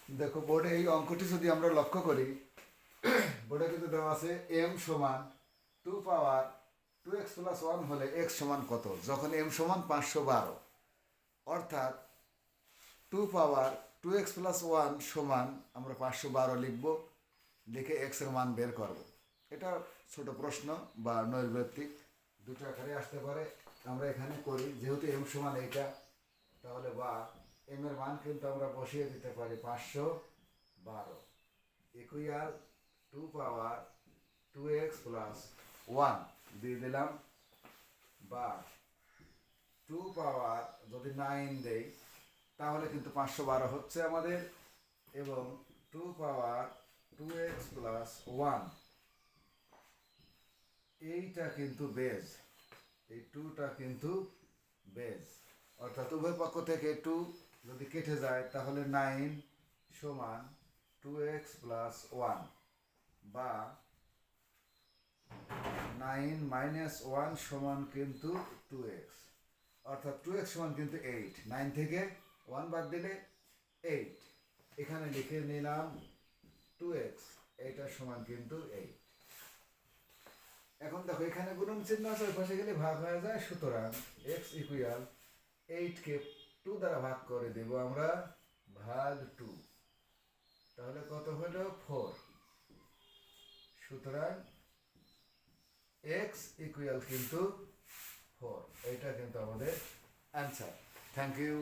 দেখো বোর্ডে এই অঙ্কটি যদি আমরা লক্ষ্য করি, বোর্ডে কিন্তু দেওয়া আছে এম সমান 2 পাওয়ার 2x+1 হলে এক্স সমান কত, যখন এম সমান 512, অর্থাৎ 2 পাওয়ার 2x+1 সমান আমরা 512 লিখব, লিখে এক্স এর মান বের করব। এটা ছোট প্রশ্ন বা নৈর্ব্যক্তিক দুটো আকারে আসতে পারে। আমরা এখানে করি, যেহেতু এম সমান এইটা, তাহলে বা এম এর মান কিন্তু আমরা বসিয়ে দিতে পারি 512 ইকুয়াল 2 পাওয়ার 2x+1 দিয়ে দিলাম, বা 2 পাওয়ার যদি 9 দেই তাহলে কিন্তু 512 হচ্ছে আমাদের, এবং 2 পাওয়ার 2x+1 এইটা কিন্তু বেজ, এই 2টা কিন্তু বেজ, অর্থাৎ উভয় পক্ষ থেকে 2 যদি কেটে যায় তাহলে 9 সমান 2x+1, বা 9 - 1 সমান কিন্তু 2x, অর্থাৎ 2x সমান কিন্তু 8, 9 থেকে 1 বাদ দিলে 8, এখানে লিখে নিলাম 2x, এইটার সমান কিন্তু 8। এখন দেখো এখানে গুণন চিহ্ন আছে, ওই পাশে গেলে ভাগ হয়ে যায়, সুতরাং x ইকুয়াল 8কে 2 দ্বারা ভাগ করে দেব আমরা, ভাগ 2, তাহলে কত হলো 4। সুতরাং x ইকুয়াল কিন্তু 4, এইটা কিন্তু আমাদের অ্যান্সার। Thank you.